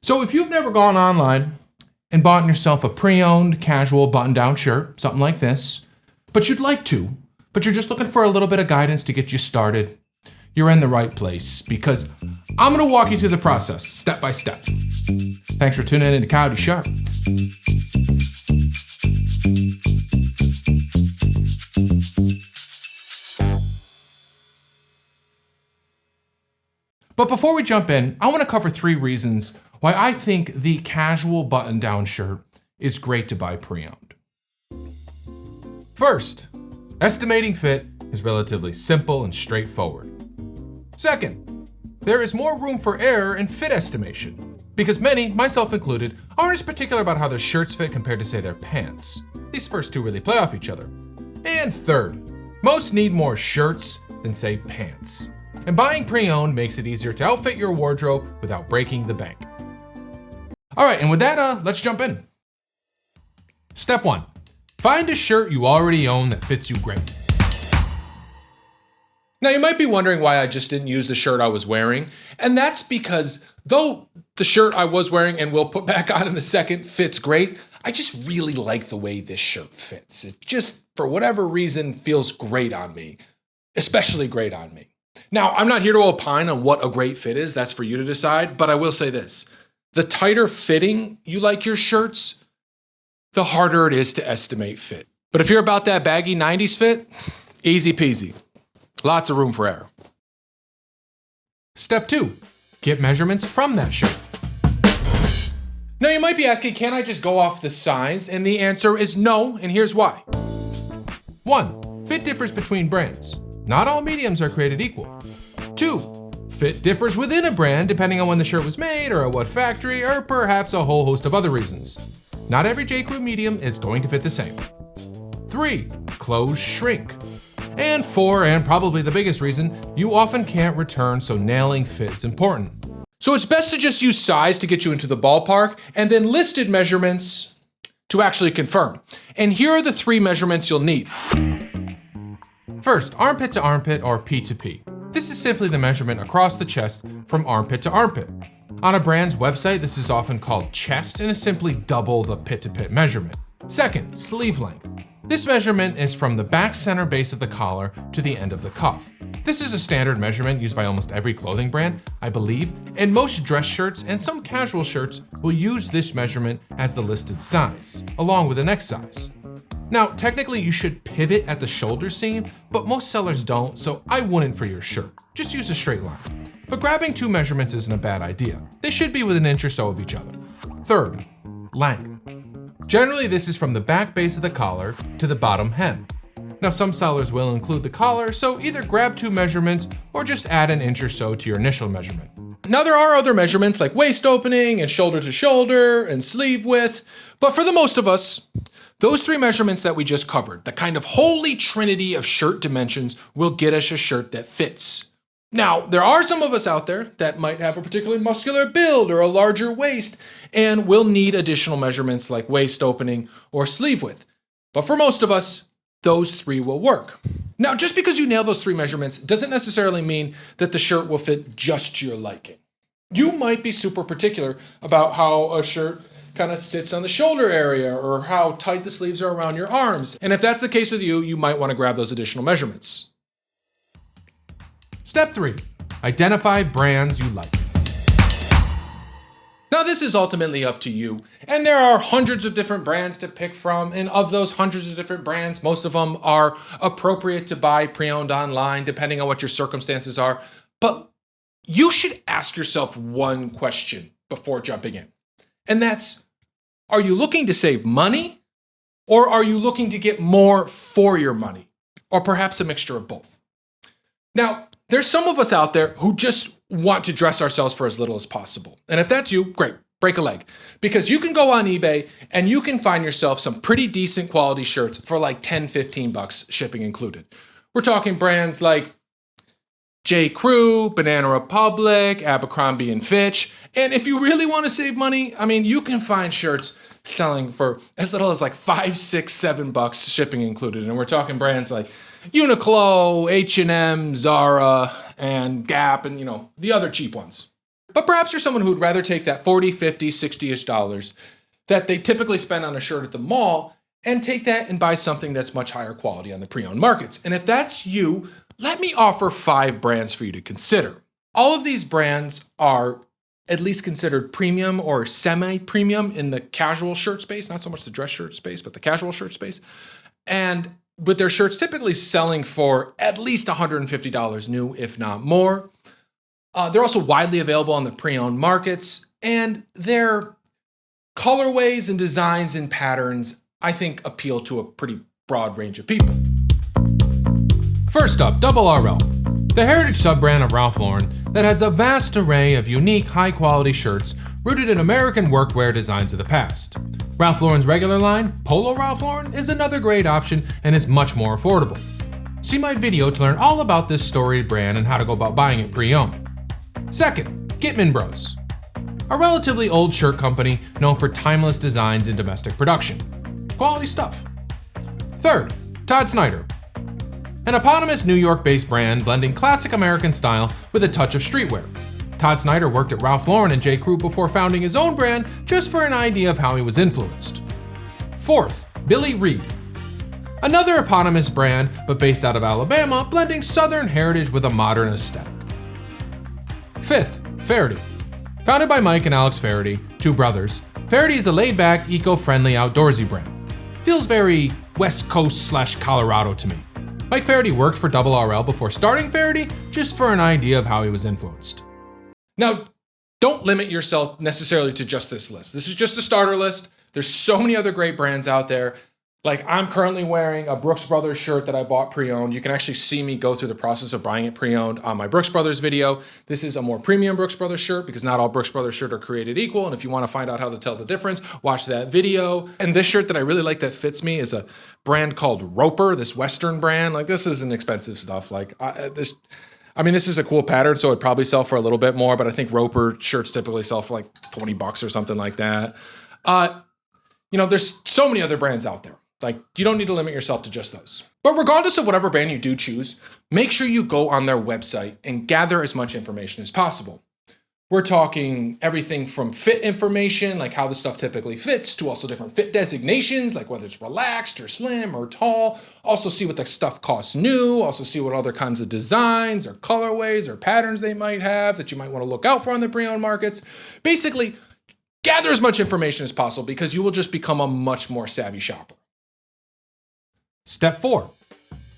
So if you've never gone online and bought yourself a pre-owned casual button-down shirt, something like this, but you'd like to, but you're just looking for a little bit of guidance to get you started, you're in the right place because I'm going to walk you through the process step by step. Thanks for tuning in to Coyote Sharp. But before we jump in, I want to cover 3 reasons why I think the casual button-down shirt is great to buy pre-owned. First, estimating fit is relatively simple and straightforward. Second, there is more room for error in fit estimation because many, myself included, aren't as particular about how their shirts fit compared to, say, their pants. These first 2 really play off each other. And third, most need more shirts than, say, pants. And buying pre-owned makes it easier to outfit your wardrobe without breaking the bank. All right, and with that, let's jump in. Step 1, find a shirt you already own that fits you great. Now, you might be wondering why I just didn't use the shirt I was wearing, and that's because though the shirt I was wearing and will put back on in a second fits great, I just really like the way this shirt fits. It just, for whatever reason, feels great on me, especially great on me. Now, I'm not here to opine on what a great fit is, that's for you to decide, but I will say this. The tighter fitting you like your shirts, the harder it is to estimate fit. But if you're about that baggy 90s fit, easy peasy. Lots of room for error. Step 2, get measurements from that shirt. Now you might be asking, can I just go off the size? And the answer is no, and here's why. 1, fit differs between brands. Not all mediums are created equal. 2, fit differs within a brand depending on when the shirt was made or at what factory or perhaps a whole host of other reasons. Not every J.Crew medium is going to fit the same. 3, clothes shrink. And 4, and probably the biggest reason, you often can't return, so nailing fit's important. So it's best to just use size to get you into the ballpark and then listed measurements to actually confirm. And here are the 3 measurements you'll need. First, armpit to armpit or P to P. This is simply the measurement across the chest from armpit to armpit. On a brand's website, this is often called chest and is simply double the pit to pit measurement. Second, sleeve length. This measurement is from the back center base of the collar to the end of the cuff. This is a standard measurement used by almost every clothing brand, I believe, and most dress shirts and some casual shirts will use this measurement as the listed size, along with the next size. Now, technically you should pivot at the shoulder seam, but most sellers don't, so I wouldn't for your shirt. Just use a straight line. But grabbing 2 measurements isn't a bad idea. They should be within an inch or so of each other. Third, length. Generally, this is from the back base of the collar to the bottom hem. Now, some sellers will include the collar, so either grab 2 measurements or just add an inch or so to your initial measurement. Now, there are other measurements like waist opening and shoulder to shoulder and sleeve width, but for the most of us, those 3 measurements that we just covered, the kind of holy trinity of shirt dimensions, will get us a shirt that fits. Now, there are some of us out there that might have a particularly muscular build or a larger waist and will need additional measurements like waist opening or sleeve width. But for most of us, those 3 will work. Now, just because you nail those 3 measurements doesn't necessarily mean that the shirt will fit just to your liking. You might be super particular about how a shirt kind of sits on the shoulder area or how tight the sleeves are around your arms. And if that's the case with you, you might want to grab those additional measurements. Step 3, identify brands you like. Now this is ultimately up to you, and there are hundreds of different brands to pick from, and of those hundreds of different brands, most of them are appropriate to buy pre-owned online, depending on what your circumstances are. But you should ask yourself one question before jumping in, and that's, are you looking to save money, or are you looking to get more for your money, or perhaps a mixture of both? Now, there's some of us out there who just want to dress ourselves for as little as possible. And if that's you, great, break a leg. Because you can go on eBay and you can find yourself some pretty decent quality shirts for like 10, 15 bucks, shipping included. We're talking brands like J.Crew, Banana Republic, Abercrombie & Fitch. And if you really want to save money, I mean, you can find shirts selling for as little as like 5, 6, 7 bucks, shipping included. And we're talking brands like Uniqlo, H&M, Zara, and Gap, and the other cheap ones. But perhaps you're someone who'd rather take that 40, 50, 60-ish dollars that they typically spend on a shirt at the mall and take that and buy something that's much higher quality on the pre-owned markets. And if that's you, let me offer 5 brands for you to consider. All of these brands are at least considered premium or semi-premium in the casual shirt space, not so much the dress shirt space, but the casual shirt space. And with their shirts typically selling for at least $150 new, if not more. They're also widely available on the pre-owned markets, and their colorways and designs and patterns, I think, appeal to a pretty broad range of people. First up, Double RL, the heritage sub-brand of Ralph Lauren that has a vast array of unique, high-quality shirts rooted in American workwear designs of the past. Ralph Lauren's regular line, Polo Ralph Lauren, is another great option and is much more affordable. See my video to learn all about this storied brand and how to go about buying it pre-owned. Second, Gitman Bros, a relatively old shirt company known for timeless designs and domestic production. Quality stuff. Third, Todd Snyder, an eponymous New York-based brand blending classic American style with a touch of streetwear. Todd Snyder worked at Ralph Lauren and J. Crew before founding his own brand, just for an idea of how he was influenced. Fourth, Billy Reid, another eponymous brand but based out of Alabama, blending Southern heritage with a modern aesthetic. Fifth, Faherty. Founded by Mike and Alex Faherty, two brothers, Faherty is a laid-back, eco-friendly, outdoorsy brand. Feels very West Coast / Colorado to me. Mike Faherty worked for Double RL before starting Faherty, just for an idea of how he was influenced. Now, don't limit yourself necessarily to just this list. This is just a starter list. There's so many other great brands out there. Like, I'm currently wearing a Brooks Brothers shirt that I bought pre-owned. You can actually see me go through the process of buying it pre-owned on my Brooks Brothers video. This is a more premium Brooks Brothers shirt because not all Brooks Brothers shirts are created equal. And if you want to find out how to tell the difference, watch that video. And this shirt that I really like that fits me is a brand called Roper, this Western brand. Like, this isn't expensive stuff. Like, this is a cool pattern, so it'd probably sell for a little bit more, but I think Roper shirts typically sell for like $20 or something like that. There's so many other brands out there. Like, you don't need to limit yourself to just those. But regardless of whatever brand you do choose, make sure you go on their website and gather as much information as possible. We're talking everything from fit information, like how the stuff typically fits, to also different fit designations, like whether it's relaxed or slim or tall. Also see what the stuff costs new. Also see what other kinds of designs or colorways or patterns they might have that you might want to look out for on the pre-owned markets. Basically, gather as much information as possible because you will just become a much more savvy shopper. Step 4,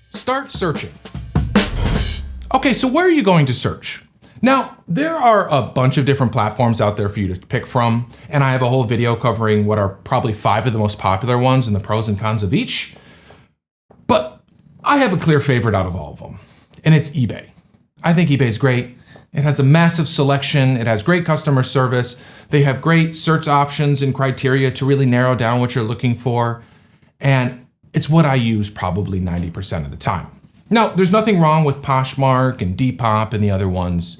start searching. Okay, so where are you going to search? Now, there are a bunch of different platforms out there for you to pick from, and I have a whole video covering what are probably 5 of the most popular ones and the pros and cons of each. But I have a clear favorite out of all of them, and it's eBay. I think eBay is great. It has a massive selection. It has great customer service. They have great search options and criteria to really narrow down what you're looking for. And it's what I use probably 90% of the time. Now, there's nothing wrong with Poshmark and Depop and the other ones,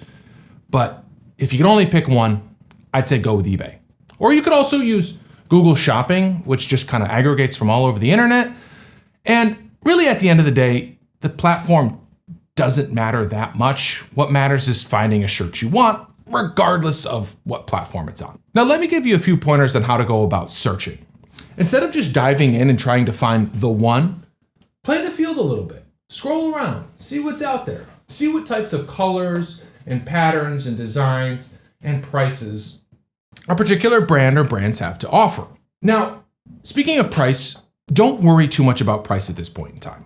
but if you can only pick one, I'd say go with eBay. Or you could also use Google Shopping, which just kind of aggregates from all over the internet. And really at the end of the day, the platform doesn't matter that much. What matters is finding a shirt you want, regardless of what platform it's on. Now, let me give you a few pointers on how to go about searching. Instead of just diving in and trying to find the one, play the field a little bit. Scroll around, see what's out there. See what types of colors and patterns and designs and prices a particular brand or brands have to offer. Now, speaking of price, don't worry too much about price at this point in time.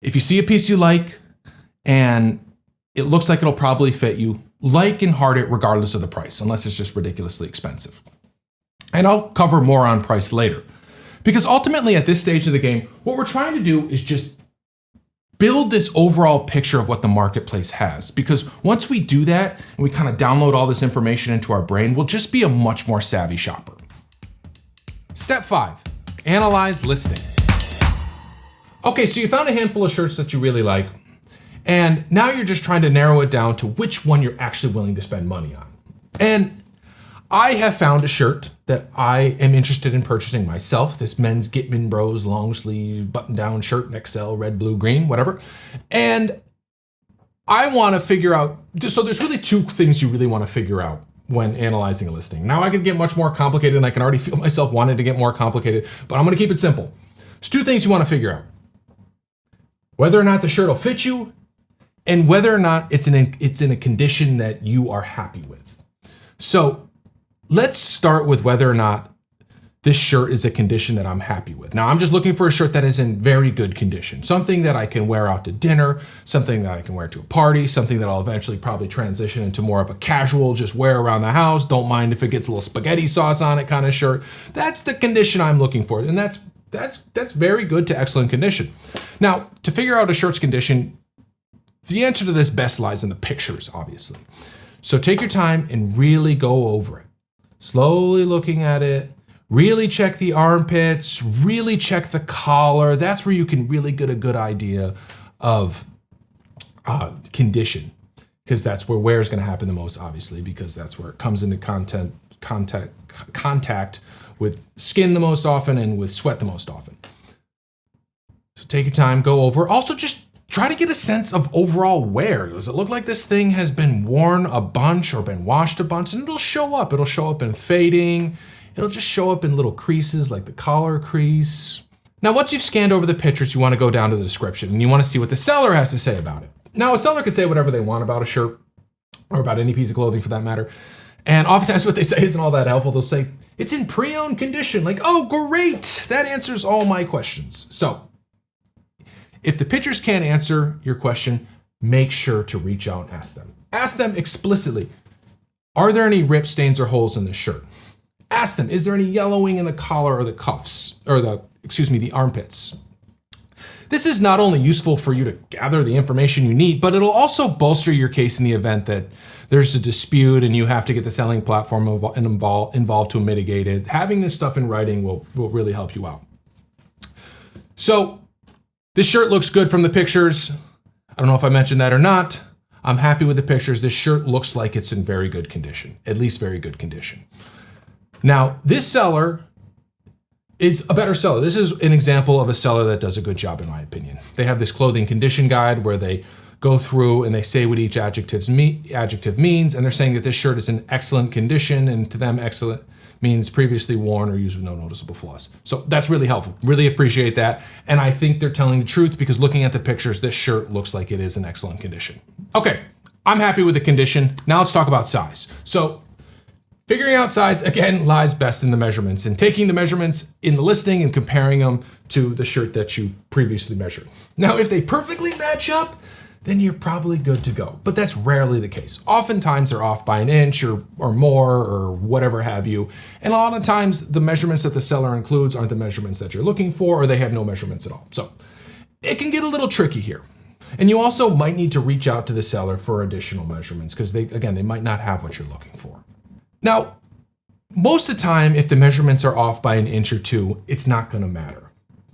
If you see a piece you like and it looks like it'll probably fit you, like and heart it regardless of the price, unless it's just ridiculously expensive. And I'll cover more on price later. Because ultimately at this stage of the game, what we're trying to do is just build this overall picture of what the marketplace has. Because once we do that and we kind of download all this information into our brain, we'll just be a much more savvy shopper. Step 5, analyze listing. Okay, so you found a handful of shirts that you really like, and now you're just trying to narrow it down to which one you're actually willing to spend money on. And I have found a shirt that I am interested in purchasing myself, this men's Gitman Bros long sleeve button down shirt in XL, red, blue, green, whatever. And I want to figure out, so there's really two things you really want to figure out when analyzing a listing. Now I could get much more complicated, and I can already feel myself wanting to get more complicated, but I'm going to keep it simple. There's two things you want to figure out. Whether or not the shirt will fit you, and whether or not it's in a condition that you are happy with. So let's start with whether or not this shirt is a condition that I'm happy with. Now, I'm just looking for a shirt that is in very good condition. Something that I can wear out to dinner, something that I can wear to a party, something that I'll eventually probably transition into more of a casual, just wear around the house. Don't mind if it gets a little spaghetti sauce on it kind of shirt. That's the condition I'm looking for. And that's very good to excellent condition. Now, to figure out a shirt's condition, the answer to this best lies in the pictures, obviously. So take your time and really go over it. Slowly looking at it. Really check the armpits, really check the collar. That's where you can really get a good idea of condition, because that's where wear is going to happen the most, obviously, because that's where it comes into contact with skin the most often and with sweat the most often. So take your time, go over. Also, just try to get a sense of overall wear. Does it look like this thing has been worn a bunch or been washed a bunch? And it'll show up. It'll show up in fading. It'll just show up in little creases like the collar crease. Now, once you've scanned over the pictures, you want to go down to the description and you want to see what the seller has to say about it. Now, a seller could say whatever they want about a shirt or about any piece of clothing for that matter. And oftentimes what they say isn't all that helpful. They'll say, it's in pre-owned condition. Like, oh, great. That answers all my questions. So if the pictures can't answer your question, make sure to reach out and ask them. Ask them explicitly, are there any rip stains or holes in this shirt? Ask them, is there any yellowing in the collar or the cuffs, or the armpits? This is not only useful for you to gather the information you need, but it'll also bolster your case in the event that there's a dispute and you have to get the selling platform involved to mitigate it. Having this stuff in writing will really help you out. So this shirt looks good from the pictures. I don't know if I mentioned that or not. I'm happy with the pictures. This shirt looks like it's in very good condition, at least very good condition. Now, this seller is a better seller. This is an example of a seller that does a good job, in my opinion. They have this clothing condition guide where they go through and they say what each adjective means, and they're saying that this shirt is in excellent condition, and to them, excellent means previously worn or used with no noticeable flaws. So that's really helpful. Really appreciate that. And I think they're telling the truth, because looking at the pictures, this shirt looks like it is in excellent condition. Okay, I'm happy with the condition. Now let's talk about size. So figuring out size, again, lies best in the measurements, and taking the measurements in the listing and comparing them to the shirt that you previously measured. Now, if they perfectly match up, then you're probably good to go. But that's rarely the case. Oftentimes they're off by an inch or more or whatever have you. And a lot of times the measurements that the seller includes aren't the measurements that you're looking for, or they have no measurements at all. So it can get a little tricky here. And you also might need to reach out to the seller for additional measurements, because they might not have what you're looking for. Now, most of the time, if the measurements are off by an inch or two, it's not going to matter.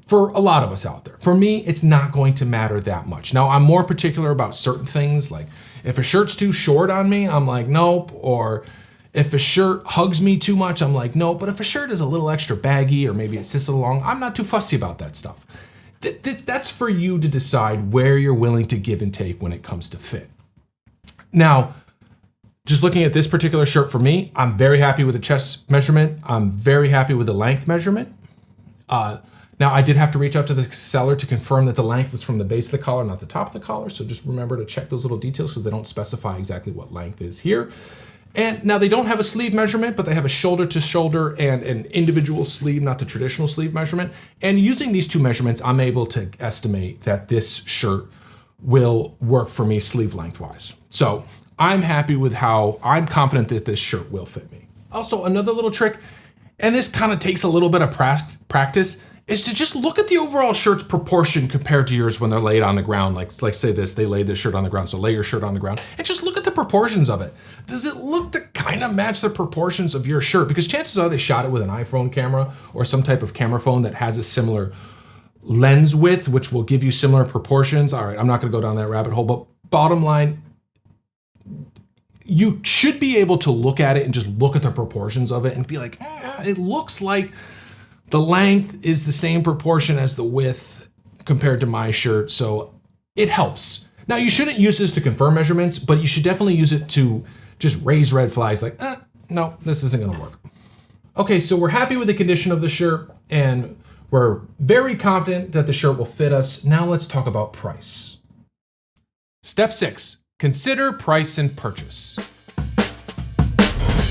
For a lot of us out there. For me, it's not going to matter that much. Now, I'm more particular about certain things, like if a shirt's too short on me, I'm like, nope. Or if a shirt hugs me too much, I'm like, nope. But if a shirt is a little extra baggy, or maybe it sits along, I'm not too fussy about that stuff. That's for you to decide where you're willing to give and take when it comes to fit. Now, just looking at this particular shirt for me, I'm very happy with the chest measurement. I'm very happy with the length measurement. Now, I did have to reach out to the seller to confirm that the length is from the base of the collar, not the top of the collar. So just remember to check those little details, so they don't specify exactly what length is here. And now they don't have a sleeve measurement, but they have a shoulder to shoulder and an individual sleeve, not the traditional sleeve measurement. And using these two measurements, I'm able to estimate that this shirt will work for me sleeve lengthwise. So I'm happy with how I'm confident that this shirt will fit me. Also, another little trick, and this kind of takes a little bit of practice, is to just look at the overall shirt's proportion compared to yours when they're laid on the ground. Like say this, they laid this shirt on the ground, so lay your shirt on the ground and just look at the proportions of it. Does it look to kind of match the proportions of your shirt? Because chances are they shot it with an iPhone camera or some type of camera phone that has a similar lens width, which will give you similar proportions. All right, I'm not gonna go down that rabbit hole, but bottom line, you should be able to look at it and just look at the proportions of it and be like, it looks like the length is the same proportion as the width compared to my shirt, so it helps. Now, you shouldn't use this to confirm measurements, but you should definitely use it to just raise red flags like, no, this isn't gonna work. Okay, so we're happy with the condition of the shirt and we're very confident that the shirt will fit us. Now let's talk about price. Step 6, consider price and purchase.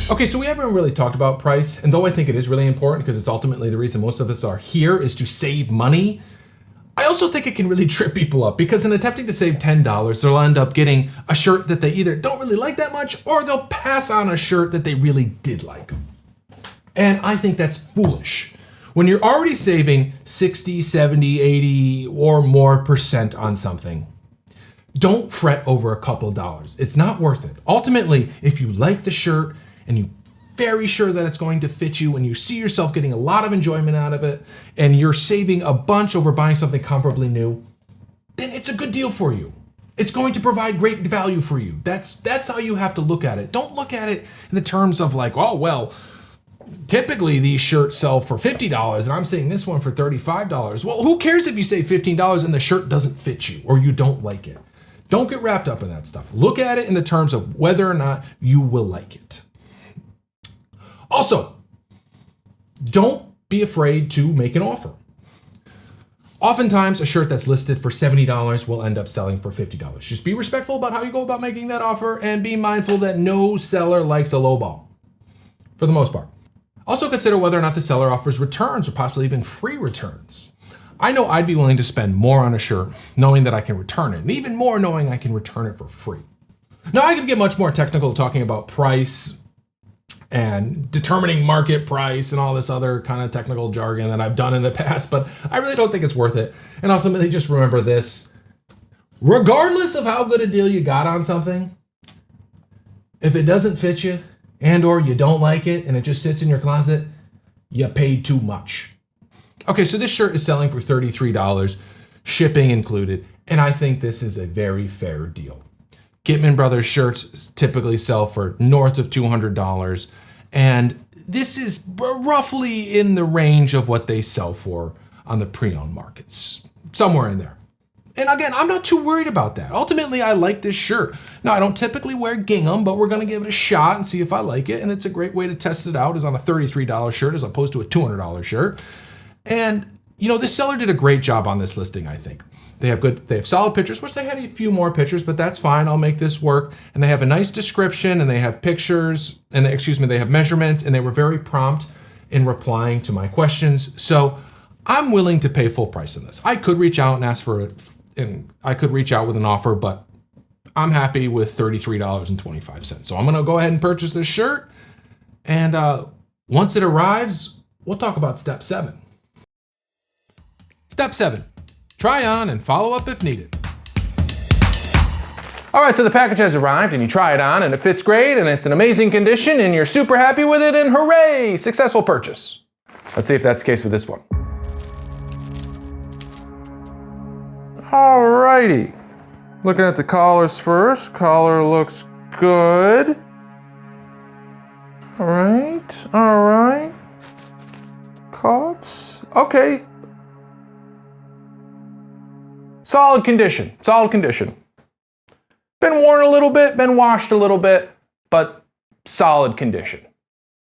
Okay, so we haven't really talked about price, and though I think it is really important because it's ultimately the reason most of us are here is to save money, I also think it can really trip people up because in attempting to save $10, they'll end up getting a shirt that they either don't really like that much or they'll pass on a shirt that they really did like. And I think that's foolish. When you're already saving 60, 70, 80 or more percent on something, don't fret over a couple dollars. It's not worth it. Ultimately, if you like the shirt and you're very sure that it's going to fit you and you see yourself getting a lot of enjoyment out of it and you're saving a bunch over buying something comparably new, then it's a good deal for you. It's going to provide great value for you. That's how you have to look at it. Don't look at it in the terms of like, oh, well, typically these shirts sell for $50 and I'm saying this one for $35. Well, who cares if you save $15 and the shirt doesn't fit you or you don't like it? Don't get wrapped up in that stuff. Look at it in the terms of whether or not you will like it. Also, don't be afraid to make an offer. Oftentimes, a shirt that's listed for $70 will end up selling for $50. Just be respectful about how you go about making that offer and be mindful that no seller likes a lowball, for the most part. Also consider whether or not the seller offers returns or possibly even free returns. I know I'd be willing to spend more on a shirt knowing that I can return it, and even more knowing I can return it for free. Now, I could get much more technical talking about price and determining market price and all this other kind of technical jargon that I've done in the past, but I really don't think it's worth it. And ultimately, just remember this. Regardless of how good a deal you got on something, if it doesn't fit you and or you don't like it and it just sits in your closet, you paid too much. Okay, so this shirt is selling for $33, shipping included, and I think this is a very fair deal. Gitman Brothers shirts typically sell for north of $200, and this is roughly in the range of what they sell for on the pre-owned markets, somewhere in there. And again, I'm not too worried about that. Ultimately, I like this shirt. Now, I don't typically wear gingham, but we're gonna give it a shot and see if I like it, and it's a great way to test it out is on a $33 shirt as opposed to a $200 shirt. And, you know, this seller did a great job on this listing, I think. They have solid pictures, which they had a few more pictures, but that's fine. I'll make this work. And they have a nice description and they have pictures and they have measurements and they were very prompt in replying to my questions. So I'm willing to pay full price on this. I could reach out and ask for it and I could reach out with an offer, but I'm happy with $33.25. So I'm going to go ahead and purchase this shirt. And once it arrives, we'll talk about step 7. Step 7. Try on and follow up if needed. All right, so the package has arrived and you try it on and it fits great and it's in amazing condition and you're super happy with it and hooray, successful purchase. Let's see if that's the case with this one. All righty. Looking at the collars first. Collar looks good. All right. Cuffs, okay. Solid condition. Been worn a little bit, been washed a little bit, but solid condition.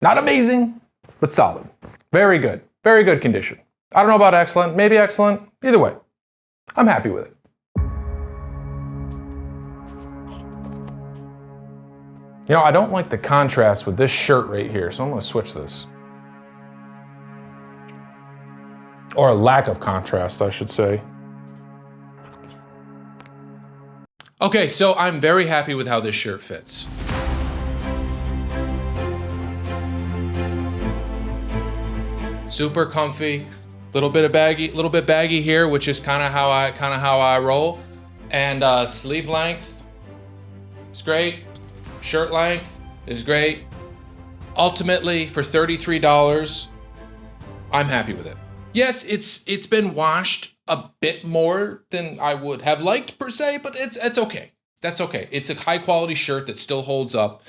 Not amazing, but solid. Very good condition. I don't know about excellent, maybe excellent. Either way, I'm happy with it. You know, I don't like the contrast with this shirt right here, so I'm gonna switch this. Or a lack of contrast, I should say. Okay, so I'm very happy with how this shirt fits. Super comfy, little bit baggy here, which is kind of how I roll. And sleeve length is great. Shirt length is great. Ultimately, for $33, I'm happy with it. Yes, it's been washed a bit more than I would have liked per se, but it's okay. That's okay. It's a high quality shirt that still holds up.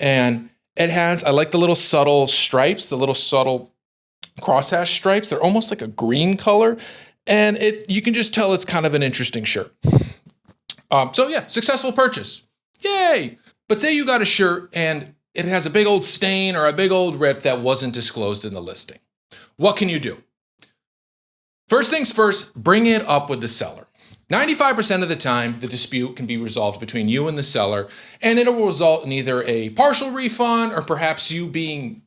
And I like the little subtle stripes, the little subtle crosshatch stripes. They're almost like a green color. And you can just tell it's kind of an interesting shirt. So yeah, successful purchase. Yay! But say you got a shirt and it has a big old stain or a big old rip that wasn't disclosed in the listing. What can you do? First things first, bring it up with the seller. 95% of the time, the dispute can be resolved between you and the seller, and it will result in either a partial refund or perhaps you being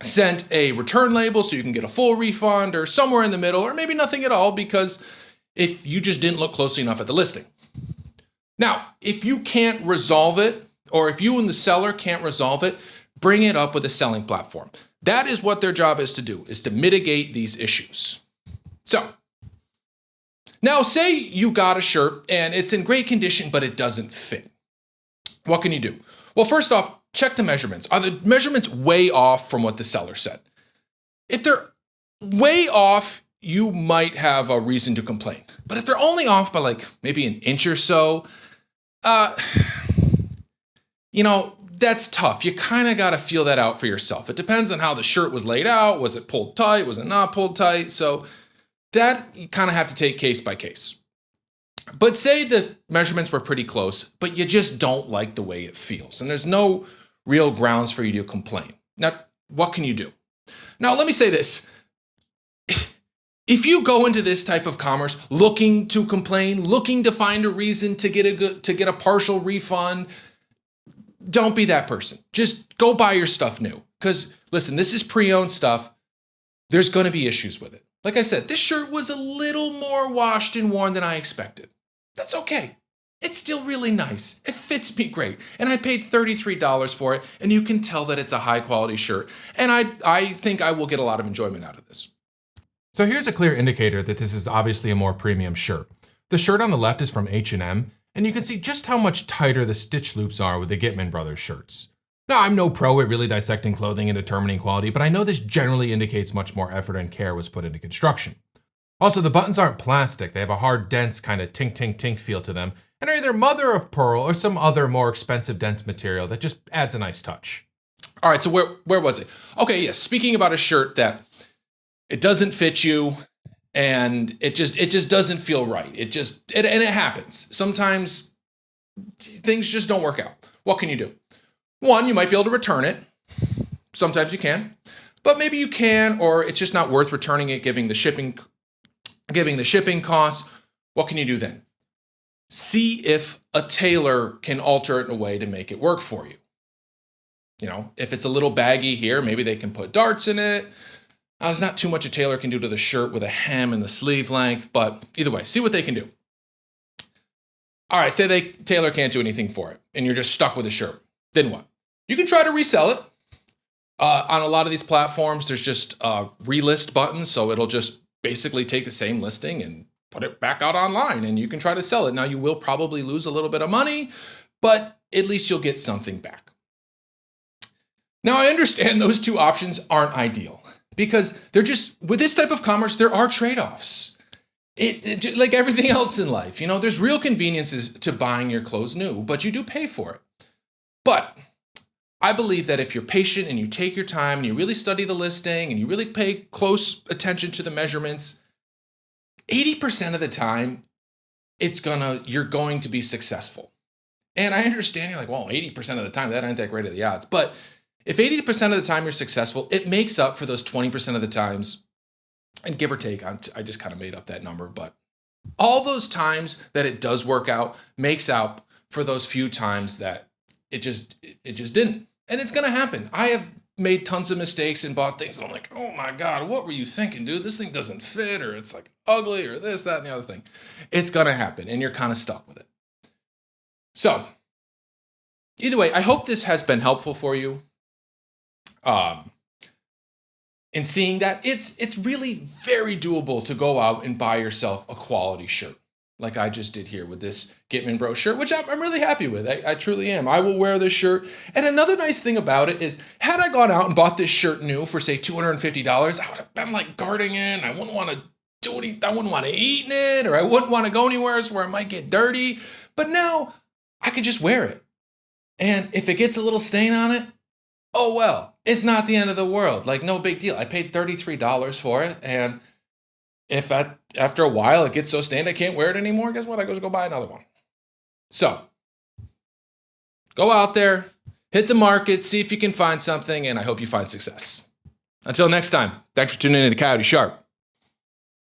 sent a return label so you can get a full refund, or somewhere in the middle, or maybe nothing at all because if you just didn't look closely enough at the listing. Now, if you can't resolve it, or if you and the seller can't resolve it, bring it up with a selling platform. That is what their job is to do, is to mitigate these issues. So, now say you got a shirt and it's in great condition, but it doesn't fit. What can you do? Well, first off, check the measurements. Are the measurements way off from what the seller said? If they're way off, you might have a reason to complain. But if they're only off by like maybe an inch or so, that's tough. You kind of got to feel that out for yourself. It depends on how the shirt was laid out. Was it pulled tight? Was it not pulled tight? So that you kind of have to take case by case. But say the measurements were pretty close, but you just don't like the way it feels. And there's no real grounds for you to complain. Now, what can you do? Now, let me say this. If you go into this type of commerce looking to complain, looking to find a reason to get a partial refund, don't be that person. Just go buy your stuff new. Because listen, this is pre-owned stuff. There's going to be issues with it. Like I said, this shirt was a little more washed and worn than I expected. That's okay. It's still really nice. It fits me great. And I paid $33 for it, and you can tell that it's a high quality shirt. And I think I will get a lot of enjoyment out of this. So here's a clear indicator that this is obviously a more premium shirt. The shirt on the left is from H&M, and you can see just how much tighter the stitch loops are with the Gitman Brothers shirts. Now, I'm no pro at really dissecting clothing and determining quality, but I know this generally indicates much more effort and care was put into construction. Also, the buttons aren't plastic. They have a hard, dense kind of tink feel to them, and are either mother of pearl or some other more expensive, dense material that just adds a nice touch. All right, so where was it? Okay, yes, speaking about a shirt that it doesn't fit you and it just doesn't feel right. And it happens. Sometimes things just don't work out. What can you do? One, you might be able to return it. Sometimes you can, but maybe you can, or it's just not worth returning it, giving the shipping costs. What can you do then? See if a tailor can alter it in a way to make it work for you. If it's a little baggy here, maybe they can put darts in it. There's not too much a tailor can do to the shirt with a hem in the sleeve length, but either way, see what they can do. All right, say tailor can't do anything for it, and you're just stuck with the shirt. Then what? You can try to resell it. On a lot of these platforms, there's just relist buttons, so it'll just basically take the same listing and put it back out online, and you can try to sell it. Now, you will probably lose a little bit of money, but at least you'll get something back. Now, I understand those two options aren't ideal because with this type of commerce, there are trade-offs. It like everything else in life, there's real conveniences to buying your clothes new, but you do pay for it. But I believe that if you're patient and you take your time and you really study the listing and you really pay close attention to the measurements, 80% of the time, you're going to be successful. And I understand you're like, well, 80% of the time, that ain't that great of the odds. But if 80% of the time you're successful, it makes up for those 20% of the times, and give or take, I just kind of made up that number, but all those times that it does work out makes up for those few times that it just didn't. And it's going to happen. I have made tons of mistakes and bought things and I'm like, oh my God, what were you thinking, dude? This thing doesn't fit, or it's like ugly, or this, that, and the other thing. It's going to happen and you're kind of stuck with it. So either way, I hope this has been helpful for you. In seeing that it's really very doable to go out and buy yourself a quality shirt like I just did here with this Gitman Bro shirt, which I'm really happy with. I truly am. I will wear this shirt. And another nice thing about it is, had I gone out and bought this shirt new for, say, $250, I would have been like guarding it. I wouldn't want to do anything. I wouldn't want to eat in it, or I wouldn't want to go anywhere where it might get dirty. But now I could just wear it. And if it gets a little stain on it, oh well, it's not the end of the world. Like, no big deal. I paid $33 for it, and if after a while it gets so stained I can't wear it anymore, guess what? I just go buy another one. So go out there, hit the market, see if you can find something, and I hope you find success. Until next time, thanks for tuning in to Coyote Sharp.